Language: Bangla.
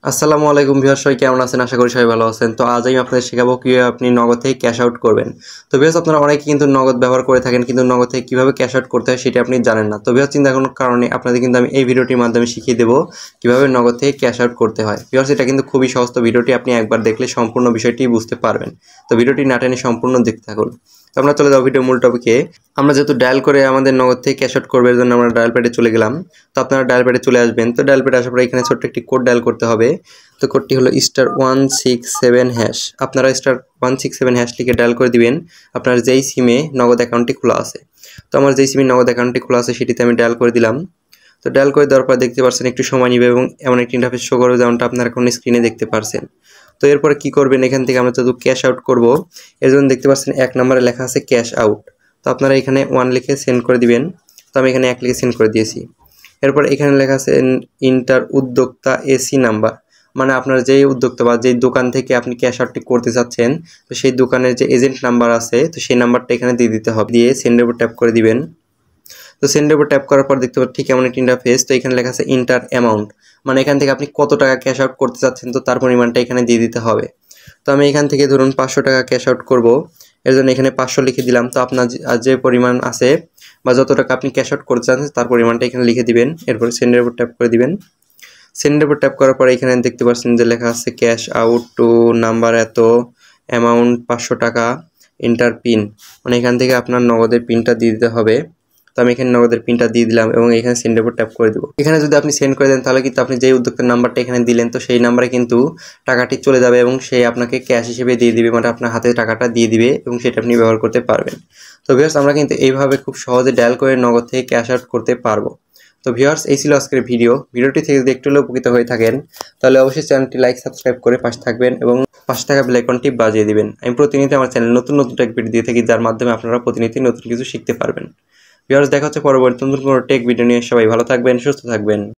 আসসালামু আলাইকুম ভিউয়ার্স, সবাই কেমন আছেন? আশা করি সবাই ভালো আছেন। তো আজ আমি আপনাদের শেখাবো কিভাবে আপনি নগদ থেকে ক্যাশ আউট করবেন। তো ভিউয়ার্স, আপনারা অনেকে কিন্তু নগদ ব্যবহার করে থাকেন, কিন্তু নগদ থেকে কিভাবে ক্যাশ আউট করতে হয় সেটা আপনি জানেন না। তো ভিউয়ার্স, চিন্তা কোনো কারণে আপনাদের কিন্তু আমি এই ভিডিওটির মাধ্যমে শিখিয়ে দেবো কিভাবে নগদ থেকে ক্যাশ আউট করতে হয়। ভিউয়ার্স, এটা কিন্তু খুবই সহজ। তো ভিডিওটি আপনি একবার দেখলে সম্পূর্ণ বিষয়টি বুঝতে পারবেন। তো ভিডিওটি না টেনে সম্পূর্ণ দেখতে থাকুন। তো আমরা চলে যাবো ভিডিও মূল টপিকে। আমরা যেহেতু ডায়াল করে আমাদের নগদ থেকে ক্যাশ আউট করবে, এর জন্য আমরা ডায়াল প্যাডে চলে গেলাম। তো আপনারা ডায়াল প্যাডে চলে আসবেন। তো ডায়াল প্যাডে আসার পরে এখানে ছোট্ট একটি কোড ডায়াল করতে হবে। তো কোডটি হলো *167#। আপনারা *167# লিখে ডায়াল করে দিবেন আপনার যেই সিমে নগদ অ্যাকাউন্টটি খোলা আছে। তো আমার যেই সিমে নগদ অ্যাকাউন্টটি খোলা আছে সেটিতে আমি ডায়াল করে দিলাম। তো ডায়াল করে দেওয়ার পর দেখতে পাচ্ছেন একটু সময় নেবে এবং এমন একটি ইন্টারফেস শো করবে যেমনটা আপনারা এখন স্ক্রিনে দেখতে পাচ্ছেন। তো এরপরে কি করবেন, এখান থেকে আমরা যেহেতু ক্যাশ আউট করব, এর জন্য দেখতে পাচ্ছেন 1 নম্বরে লেখা আছে ক্যাশ আউট। তো আপনারা এখানে 1 লিখে সেন্ড করে দিবেন। তো আমি এখানে 1 লিখে সেন্ড করে দিয়েছি। এরপর এখানে লেখা আছে ইন্টার উদ্যোক্তা এসি নাম্বার, মানে আপনার যেই উদ্যোক্তা বা যেই দোকান থেকে আপনি ক্যাশ আউটটি করতে চাচ্ছেন, তো সেই দোকানের যে এজেন্ট নাম্বার আছে, তো সেই নাম্বারটা এখানে দিয়ে দিতে হবে। দিয়ে সেন্ডের উপর ট্যাপ করে দিবেন। তো সেন্ডের উপর ট্যাপ করার পর দেখতে পাচ্ছেন ঠিক এমন একটি ইন্টারফেস। তো এখানে লেখা আছে ইন্টার অ্যামাউন্ট, মানে এখান থেকে আপনি কত টাকা ক্যাশ আউট করতে চাচ্ছেন, তো তার পরিমাণটা এখানে দিয়ে দিতে হবে। তো আমি এখান থেকে ধরুন 500 টাকা ক্যাশ আউট করব, এর জন্য এখানে 500 লিখে দিলাম। তো আপনার যে পরিমাণ আছে বা যত টাকা আপনি ক্যাশ আউট করতে চাচ্ছেন তার পরিমাণটা এখানে লিখে দিবেন। এরপর সেন্ডের উপর ট্যাপ করে দিবেন। সেন্ডের উপর ট্যাপ করার পরে এখানে দেখতে পাচ্ছেন যে লেখা আছে ক্যাশ আউট টু নাম্বার এত, অ্যামাউন্ট 500 টাকা, এন্টার পিন, মানে এখান থেকে আপনার নগদের পিনটা দিয়ে দিতে হবে। তো আমি এখানে নগদের পিনটা দিয়ে দিলাম এবং এখানে সেন্ডের উপর ট্যাপ করে দেবো। এখানে যদি আপনি সেন্ড করে দেন তাহলে কিন্তু আপনি যেই উদ্যোক্তার নাম্বারটা এখানে দিলেন, তো সেই নাম্বারে কিন্তু টাকাটি চলে যাবে এবং সে আপনাকে ক্যাশ হিসেবে দিয়ে দিবে, মানে আপনার হাতে টাকাটা দিয়ে দিবে এবং সেটা আপনি ব্যবহার করতে পারবেন। তো ভিউয়ার্স, আমরা কিন্তু এইভাবে খুব সহজে ডায়াল করে নগদ থেকে ক্যাশ আউট করতে পারবো। তো ভিউয়ার্স, এই ছিল আজকের ভিডিওটি থেকে যদি একটু হলেও উপকৃত হয়ে থাকেন তাহলে অবশ্যই চ্যানেলটি লাইক সাবস্ক্রাইব করে পাশে থাকবেন এবং পাশে থাকা বেল আইকনটি বাজিয়ে দিবেন। আমি প্রতিনিয়ত আমার চ্যানেলে নতুন টেক ভিডিও দিয়ে থাকি, যার মাধ্যমে আপনারা প্রতিনিয়ত নতুন কিছু শিখতে পারবেন। ভিউয়ার্স, দেখা হচ্ছে পরবর্তী নতুন কোনো টেক ভিডিও নিয়ে। সবাই ভালো থাকবেন, সুস্থ থাকবেন।